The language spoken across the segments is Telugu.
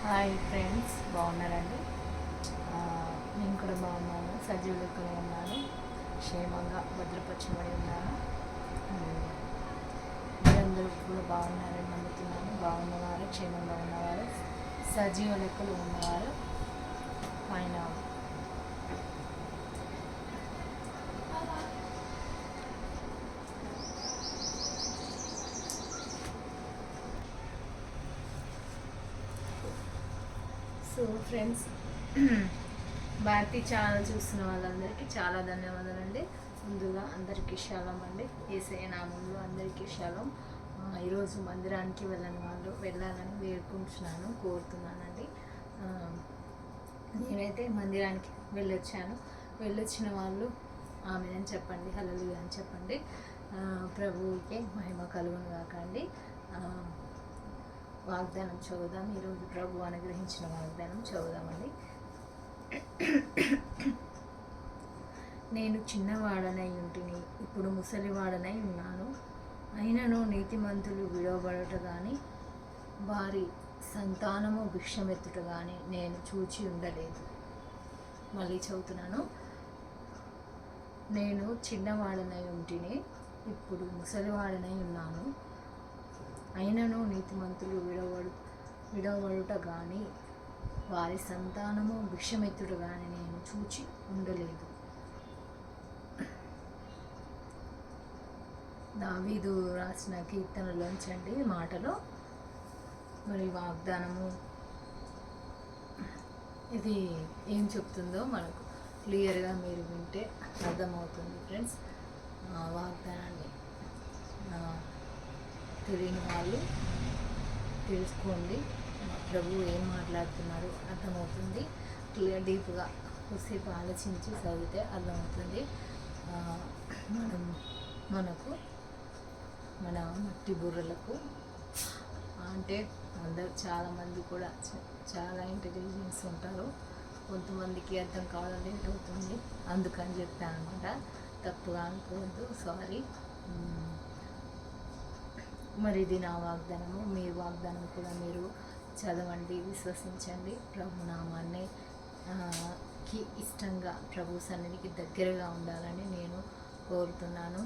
హాయ్ ఫ్రెండ్స్, బాగున్నారండి? నేను కూడా బాగున్నాను. సజీవులెక్కనే ఉన్నాను. క్షేమంగా భద్రపరచబడి ఉన్నాను. మీరందరూ కూడా బాగున్నారని నమ్ముతున్నాను. బాగున్నవారు, క్షేమంగా ఉన్నవారు, సజీవ లెక్కలు ఉన్నవారు ఆయన సో ఫ్రెండ్స్, భారతీ ఛానల్ చూస్తున్న వాళ్ళందరికీ చాలా ధన్యవాదాలండి. ముందుగా అందరికీ షాలం అండి. యేసయ్య నామంలో అందరికీ షాలం. ఈరోజు మందిరానికి వెళ్ళని వాళ్ళు వెళ్ళాలని వేడుకుంటున్నాను, కోరుతున్నానండి. నేనైతే మందిరానికి వెళ్ళొచ్చిన వాళ్ళు ఆమె అని చెప్పండి, హల్లెలూయా అని చెప్పండి. ప్రభువుకే మహిమ కలుగును కాకండి. వాగ్దానం చదువుదాం. ఈరోజు ప్రభు అనుగ్రహించిన వాగ్దానం చదువుదామండి. నేను చిన్నవాడనై ఉంటిని, ఇప్పుడు ముసలివాడనై ఉన్నాను. అయినను నీతిమంతులు విడవబడట కానీ వారి సంతానము భిక్షమెత్తుట కానీ నేను చూచి ఉండలేదు. మళ్ళీ చదువుతున్నాను. నేను చిన్నవాడనై ఉంటిని, ఇప్పుడు ముసలివాడనై ఉన్నాను. అయినను నీతిమంతులు విడవబడుట కానీ వారి సంతానము భిక్షమెత్తుట కానీ నేను చూచి ఉండలేదు. దావీదు రాసిన కీర్తనలోంచండి మాటలో. మరి వాగ్దానము ఇది ఏం చెప్తుందో మనకు క్లియర్గా మీరు వింటే అర్థమవుతుంది ఫ్రెండ్స్. వాగ్దానాన్ని తెలియని వాళ్ళు తెలుసుకోండి. ప్రభు ఏం మాట్లాడుతున్నారో అర్థమవుతుంది. డీప్గా కొద్దిసేపు ఆలోచించి చదివితే అర్థమవుతుంది. మనకు మన మట్టి బుర్రలకు అంటే చాలామంది కూడా చాలా ఇంటెలిజెన్స్ ఉంటారు. కొంతమందికి అర్థం కావడం లేట్ అవుతుంది, అందుకని చెప్పాను అనమాట. తప్పుగా అనుకోవద్దు, సారీ. మరి ఇది నా వాగ్దానము. మీ వాగ్దానం కూడా మీరు చదవండి, విశ్వసించండి. ప్రభు నామాన్ని కి ఇష్టంగా ప్రభు సన్నిధికి దగ్గరగా ఉండాలని నేను కోరుతున్నాను.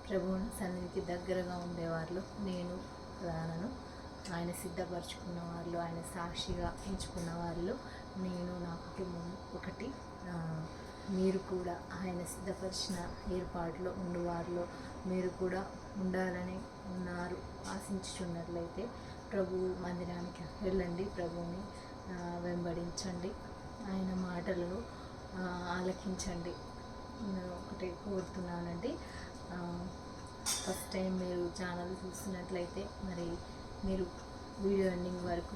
ప్రభు సన్నిధికి దగ్గరగా ఉండేవాళ్ళు నేను రానను. ఆయన సిద్ధపరచుకున్న వాళ్ళు, ఆయన సాక్షిగా ఎంచుకున్న వాళ్ళు నేను, నా కుటుంబం ఒకటి. మీరు కూడా ఆయన సిద్ధపరిచిన ఏర్పాటులో ఉండువారిలో మీరు కూడా ఉండాలని ఉన్నారు. ఆశించుచున్నట్లయితే ప్రభు మందిరానికి వెళ్ళండి, ప్రభువుని వెంబడించండి, ఆయన మాటలను ఆలకించండి. నేను ఒకటే కోరుతున్నానండి. ఫస్ట్ టైం మీరు ఛానల్ చూస్తున్నట్లయితే మరి మీరు వీడియో ఎండింగ్ వరకు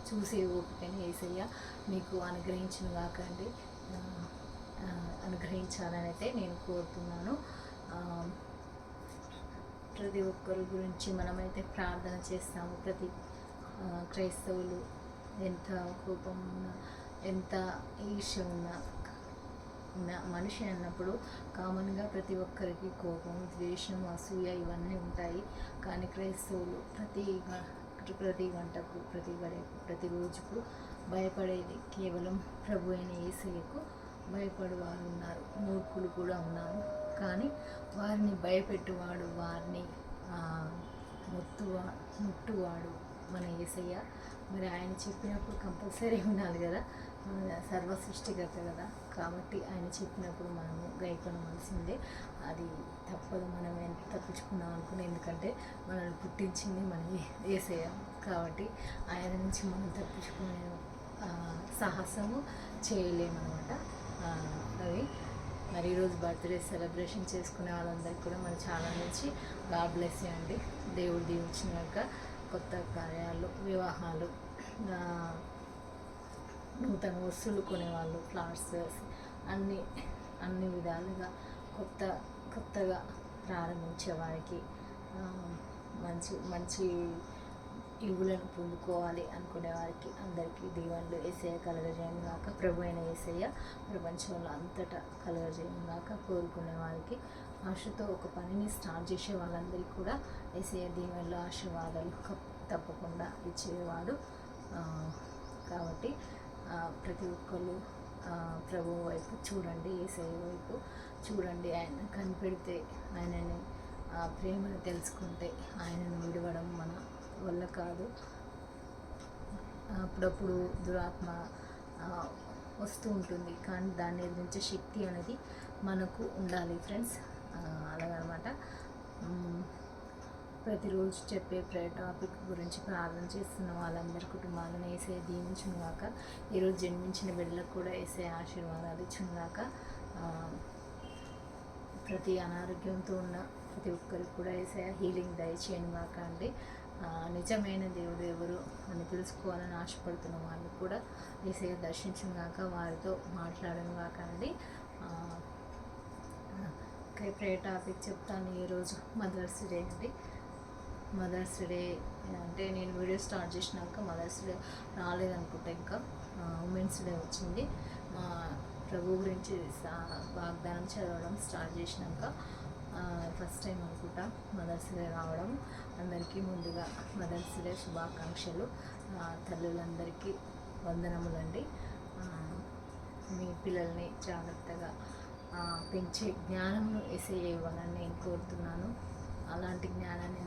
చూసే ఓపికని యేసయ్య మీకు అనుగ్రహించిన కాకండి, అనుగ్రహించాలని అయితే నేను కోరుతున్నాను. ప్రతి ఒక్కరి గురించి మనమైతే ప్రార్థన చేస్తాము. ప్రతి క్రైస్తవులు ఎంత కోపం ఉన్నా, ఎంత ఈర్ష్య ఉన్నా, మనిషి అన్నప్పుడు కామన్గా ప్రతి ఒక్కరికి కోపం, ద్వేషం, అసూయ ఇవన్నీ ఉంటాయి. కానీ క్రైస్తవులు ప్రతి గంటకు, ప్రతి రోజుకు భయపడేది కేవలం ప్రభు అయిన యేసయ్యకు భయపడేవారు ఉన్నారు. మూర్ఖులు కూడా ఉన్నారు. కానీ వారిని భయపెట్టువాడు, వారిని ముట్టువాడు మన యేసయ్య. మరి ఆయన చెప్పినప్పుడు కంపల్సరీ ఉండాలి కదా, సర్వ సృష్టికర్త కదా. కాబట్టి ఆయన చెప్పినప్పుడు మనము గైకొనవలసిందే. అది తప్పదు. మనం ఎంత తప్పించుకున్నాం అనుకుని, ఎందుకంటే మనల్ని పుట్టించింది మన యేసయ్య. కాబట్టి ఆయన నుంచి మనం తప్పించుకునే సాహసము చేయలేమన్నమాట. అది మరి ఈరోజు బర్త్డే సెలబ్రేషన్ చేసుకునే వాళ్ళందరికీ కూడా మన ఛానల్ నుంచి గాడ్ బ్లెస్ యూ అండి. దేవుడు దీవించినాక కొత్త కార్యాలు, వివాహాలు, నూతన వస్తువులు కొనేవాళ్ళు, ఫ్లవర్స్, అన్ని విధాలుగా కొత్తగా ప్రారంభించే వారికి, మంచి ఇవులను పొందుకోవాలి అనుకునే వారికి అందరికీ దీవెనలు యేసయ్య కలుగజేయను గాక. ప్రభు అయిన యేసయ్య ప్రపంచంలో అంతటా కలుగజేయను గాక. కోరుకునే వారికి, ఆశతో ఒక పనిని స్టార్ట్ చేసే వాళ్ళందరికీ కూడా యేసయ్య దీవెనలు, ఆశీర్వాదాలు తప్పకుండా ఇచ్చేవాడు. ఆ, కాబట్టి ప్రతి ఒక్కళ్ళు ప్రభు వైపు చూడండి, యేసయ్య వైపు చూడండి. ఆయన కనిపెడితే, ఆయనని ప్రేమను తెలుసుకుంటే ఆయనను విడవడం మన వల్ల కాదు. అప్పుడప్పుడు దురాత్మ ఆ, వస్తూ ఉంటుంది, కానీ దాన్ని ఎదిరించే శక్తి అనేది మనకు ఉండాలి ఫ్రెండ్స్. అలాగనమాట. ప్రతిరోజు చెప్పే ప్రేయర్ టాపిక్ గురించి ప్రార్థన చేస్తున్న వాళ్ళందరి కుటుంబాలను వేసే దీవించునుగాక. ఈరోజు జన్మించిన బిడ్డలకు కూడా వేసే ఆశీర్వాదాలు ఇచ్చునుగాక. ప్రతి అనారోగ్యంతో ఉన్న ప్రతి ఒక్కరికి కూడా వేసే హీలింగ్ దయచేయనుగాక అండి. నిజమైన దేవుడు ఎవరు అని తెలుసుకోవాలని ఆశపడుతున్న వాళ్ళు కూడా ఏసయ్య దర్శించుగాక, వారితో మాట్లాడనుగాక అండి. ప్రేయర్ టాపిక్ చెప్తాను. ఈరోజు మదర్స్ డే అండి. మదర్స్ డే అంటే నేను వీడియో స్టార్ట్ చేసినాక మదర్స్ డే రాలేదనుకుంటా, ఇంకా ఉమెన్స్ డే వచ్చింది. మా ప్రభు గురించి వాగ్దానం చదవడం స్టార్ట్ చేసినాక ఫస్ట్ టైం అనుకుంటా మదర్స్ డే రావడం. అందరికీ ముందుగా మదర్స్ డే శుభాకాంక్షలు. తల్లులందరికీ వందనములండి. మీ పిల్లల్ని జాగ్రత్తగా పెంచే జ్ఞానంను యేసయ్య ఇవ్వాలని నేను కోరుతున్నాను. అలాంటి జ్ఞానాన్ని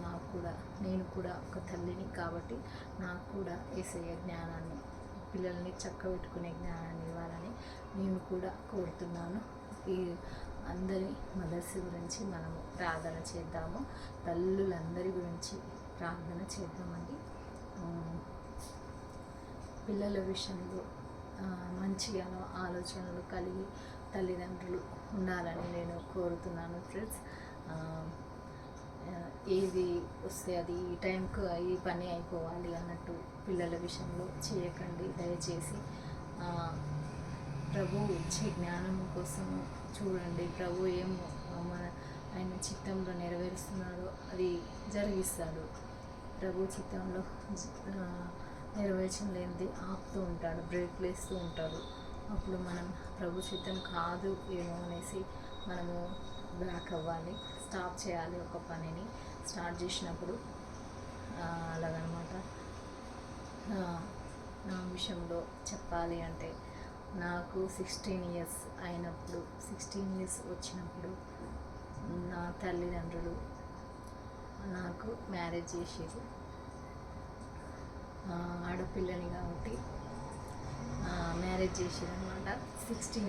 నేను కూడా ఒక తల్లిని కాబట్టి నాకు కూడా యేసయ్య జ్ఞానాన్ని, పిల్లల్ని చక్కబెట్టుకునే జ్ఞానాన్ని ఇవ్వాలని నేను కూడా కోరుతున్నాను. ఈ అందరి మదర్స్ గురించి మనము ప్రార్థన చేద్దాము. తల్లులందరి గురించి ప్రార్థన చేద్దామండి. పిల్లల విషయంలో మంచి ఆలోచనలు కలిగి తల్లిదండ్రులు ఉండాలని నేను కోరుతున్నాను ఫ్రెండ్స్. ఏది వస్తే అది ఈ టైంకు ఈ పని అయిపోవాలి అన్నట్టు పిల్లల విషయంలో చేయకండి దయచేసి. ప్రభు ఇచ్చే జ్ఞానం కోసం చూడండి. ప్రభు ఏమో ఆయన చిత్తంలో నెరవేరుస్తున్నాడో అది జరిగిస్తాడు. ప్రభు చిత్తంలో నెరవేర్చలేనిది ఆపుతూ ఉంటాడు, బ్రేక్ వేస్తూ ఉంటాడు. అప్పుడు మనం ప్రభు చిత్తం కాదు ఏమో అనేసి మనము బ్యాక్ అవ్వాలి, స్టాప్ చేయాలి. ఒక పనిని స్టార్ట్ చేసినప్పుడు అలాగనమాట. నా విషయంలో చెప్పాలి అంటే నాకు 16 ఇయర్స్ అయినప్పుడు, 16 ఇయర్స్ వచ్చినప్పుడు నా తల్లిదండ్రులు నాకు మ్యారేజ్ చేసేది. ఆడపిల్లని కాబట్టి మ్యారేజ్ చేసేదన్నమాట. 16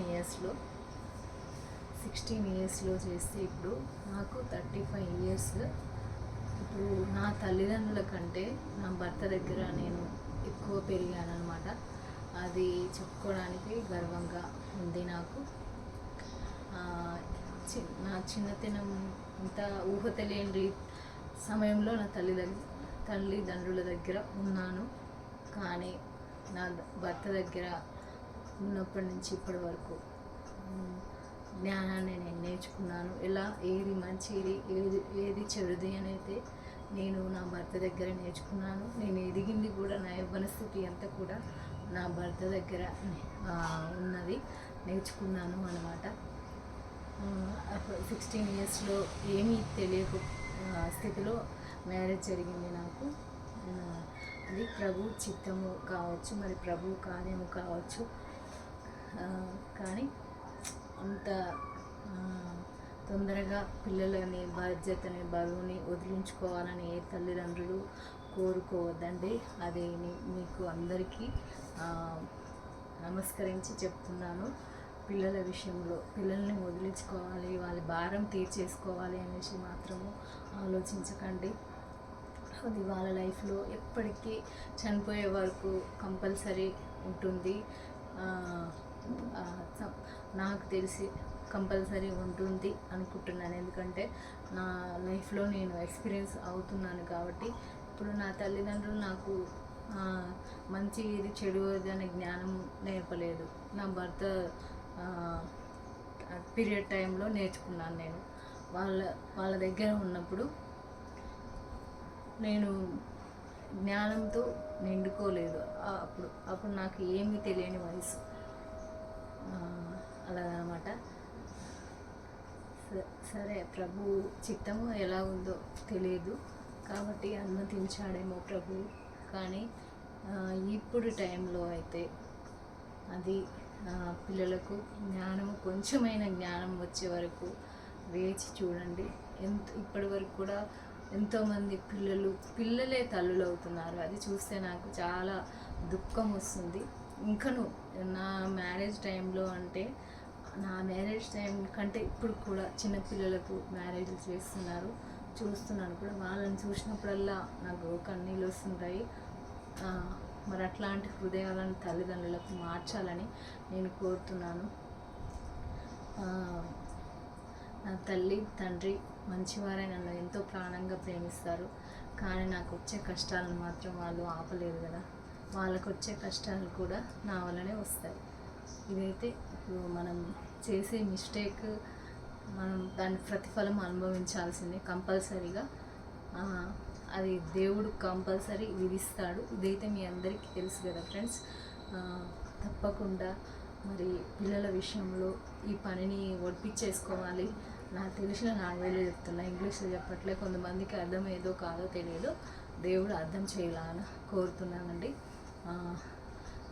ఇయర్స్లో చేస్తే ఇప్పుడు నాకు 35 ఇయర్స్. ఇప్పుడు నా తల్లిదండ్రుల కంటే నా భర్త దగ్గర నేను ఎక్కువ పెరిగానమాట. అది చెప్పుకోవడానికి గర్వంగా ఉంది నాకు. నా చిన్నతనం ఇంత ఊహ తెలియని సమయంలో నా తల్లిదండ్రుల దగ్గర ఉన్నాను. కానీ నా భర్త దగ్గర ఉన్నప్పటి నుంచి ఇప్పటి వరకు జ్ఞానాన్ని నేను నేర్చుకున్నాను. ఎలా ఏది మంచిది, ఏది చెడుది అనేది నేను నా భర్త దగ్గర నేర్చుకున్నాను. నేను ఎదిగింది కూడా, నా యవ్వన స్థితి అంతా కూడా నా భర్త దగ్గర ఉన్నది, నేర్చుకున్నాను అన్నమాట. 16 ఇయర్స్లో ఏమీ తెలియక స్థితిలో మ్యారేజ్ జరిగింది నాకు. అది ప్రభు చిత్తము కావచ్చు, మరి ప్రభు కార్యము కావచ్చు. కానీ అంత తొందరగా పిల్లలని, బాధ్యతని, బరువుని వదిలించుకోవాలని ఏ తల్లిదండ్రులు కోరుకోవద్దండి. అది మీకు అందరికీ నమస్కరించి చెప్తున్నాను. పిల్లల విషయంలో పిల్లల్ని వదిలించుకోవాలి, వాళ్ళ భారం తీర్చేసుకోవాలి అనేసి మాత్రము ఆలోచించకండి. అది వాళ్ళ లైఫ్లో ఎప్పటికీ చనిపోయే వరకు కంపల్సరీ ఉంటుంది. నాకు తెలిసి కంపల్సరీ ఉంటుంది అనుకుంటున్నాను. ఎందుకంటే నా లైఫ్లో నేను ఎక్స్పీరియన్స్ అవుతున్నాను కాబట్టి. ఇప్పుడు నా తల్లిదండ్రులు నాకు మంచి ఇది చెడు అనే జ్ఞానం నేర్పలేదు. నా భర్త పీరియడ్ టైంలో నేర్చుకున్నాను నేను. వాళ్ళ దగ్గర ఉన్నప్పుడు నేను జ్ఞానంతో నిండుకోలేదు. అప్పుడు నాకు ఏమీ తెలియని వయసు అలాగనమాట. సరే, ప్రభు చిత్తము ఎలా ఉందో తెలియదు కాబట్టి అనుమతించాడేమో ప్రభు. కానీ ఈ ఇప్పుడు టైంలో అయితే అది పిల్లలకు జ్ఞానం, కొంచెమైన జ్ఞానం వచ్చే వరకు వేచి చూడండి. ఇప్పటి వరకు కూడా ఎంతోమంది పిల్లలే తల్లులు అవుతున్నారు. అది చూస్తే నాకు చాలా దుఃఖం వస్తుంది. ఇంకను నా మ్యారేజ్ టైంలో అంటే నా మ్యారేజ్ టైం కంటే ఇప్పుడు కూడా చిన్నపిల్లలకు మ్యారేజ్లు చేస్తున్నారు, చూస్తున్నాను కూడా. వాళ్ళని చూసినప్పుడల్లా నాకు కన్నీళ్ళు వస్తుంటాయి. మరి అట్లాంటి హృదయాలను తల్లిదండ్రులకు మార్చాలని నేను కోరుతున్నాను. నా తల్లి తండ్రి మంచివారే, నన్ను ఎంతో ప్రాణంగా ప్రేమిస్తారు. కానీ నాకు వచ్చే కష్టాలను మాత్రం వాళ్ళు ఆపలేరు కదా. వాళ్ళకు వచ్చే కష్టాలు కూడా నా వల్లనే వస్తాయి. ఇదైతే ఇప్పుడు మనం చేసే మిస్టేక్, మనం దాని ప్రతిఫలం అనుభవించాల్సిందే కంపల్సరీగా. అది దేవుడు కంపల్సరీ విధిస్తాడు. ఇదైతే మీ అందరికీ తెలుసు కదా ఫ్రెండ్స్. తప్పకుండా మరి పిల్లల విషయంలో ఈ పనిని ఒప్పించేసుకోవాలి. నాకు తెలిసిన 4 వేలు చెప్తున్నా, ఇంగ్లీష్లో చెప్పట్లే. కొంతమందికి అర్థం ఏదో కాదో తెలియదు, దేవుడు అర్థం చేయాలని కోరుతున్నానండి.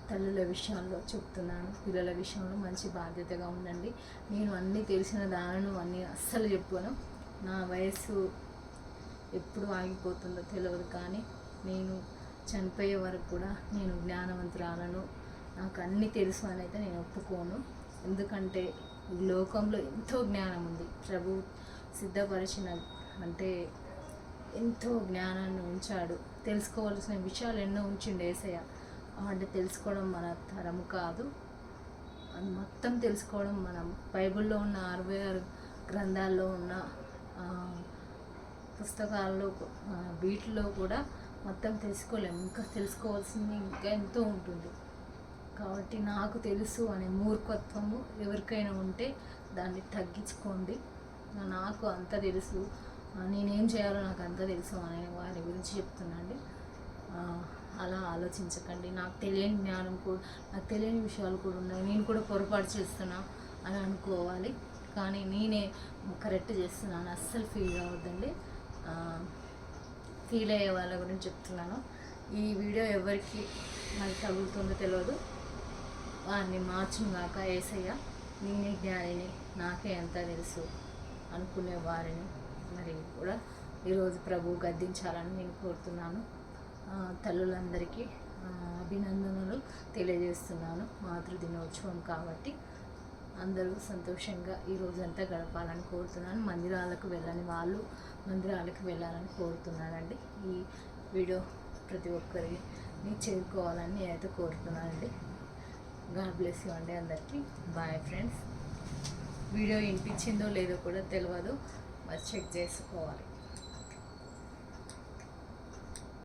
తల్లుల విషయంలో చెప్తున్నాను, పిల్లల విషయంలో మంచి బాధ్యతగా ఉండండి. నేను అన్నీ తెలిసిన దానిను అన్నీ అస్సలు చెప్పాను. నా వయసు ఎప్పుడు ఆగిపోతుందో తెలియదు, కానీ నేను చనిపోయే వరకు కూడా నేను జ్ఞానవంతురాలను, నాకు అన్నీ తెలుసు అని అయితే నేను ఒప్పుకోను. ఎందుకంటే ఈ లోకంలో ఎంతో జ్ఞానం ఉంది. ప్రభు సిద్ధపరిచిన అంటే ఎంతో జ్ఞానాన్ని ఉంచాడు. తెలుసుకోవాల్సిన విషయాలు ఎన్నో ఉంచిండు యేసయ్య. అంటే తెలుసుకోవడం మన తరము కాదు, అది మొత్తం తెలుసుకోవడం మనం బైబిల్లో ఉన్న 66 గ్రంథాల్లో ఉన్న పుస్తకాల్లో వీటిలో కూడా మొత్తం తెలుసుకోలేము. ఇంకా తెలుసుకోవాల్సింది ఇంకా ఎంతో ఉంటుంది. కాబట్టి నాకు తెలుసు అనే మూర్ఖత్వము ఎవరికైనా ఉంటే దాన్ని తగ్గించుకోండి. నాకు అంత తెలుసు, నేనేం చేయాలో నాకు అంత తెలుసు అనే వారి గురించి చెప్తున్నాండి. అలా ఆలోచించకండి. నాకు తెలియని జ్ఞానం కూడా, నాకు తెలియని విషయాలు కూడా ఉన్నాయి, నేను కూడా పొరపాటు చేస్తున్నా అని అనుకోవాలి. కానీ నేనే కరెక్ట్ చేస్తున్నాను అస్సలు ఫీల్ కావద్దండి. ఫీల్ అయ్యే వాళ్ళ గురించి చెప్తున్నాను. ఈ వీడియో ఎవరికి నాకు తగులుతుందో తెలియదు, వారిని మార్చుగాక యేసయ్య. నేనే జ్ఞానిని, నాకే ఎంత తెలుసు అనుకునే వారిని మరి కూడా ఈరోజు ప్రభు గద్దించాలని నేను కోరుతున్నాను. తల్లులందరికీ అభినందనలు తెలియజేస్తున్నాను. మాతృదినోత్సవం కాబట్టి అందరూ సంతోషంగా ఈ రోజంతా గడపాలని కోరుతున్నాను. మందిరాలకు వెళ్ళని వాళ్ళు మందిరాలకు వెళ్ళాలని కోరుతున్నానండి. ఈ వీడియో ప్రతి ఒక్కరిని చేరుకోవాలని నేనైతే కోరుతున్నానండి. గాడ్ బ్లెస్ యూ అండి అందరికీ. Bye friends. వీడియో వినిపించిందో లేదో కూడా తెలియదు, మరి చెక్ చేసుకోవాలి.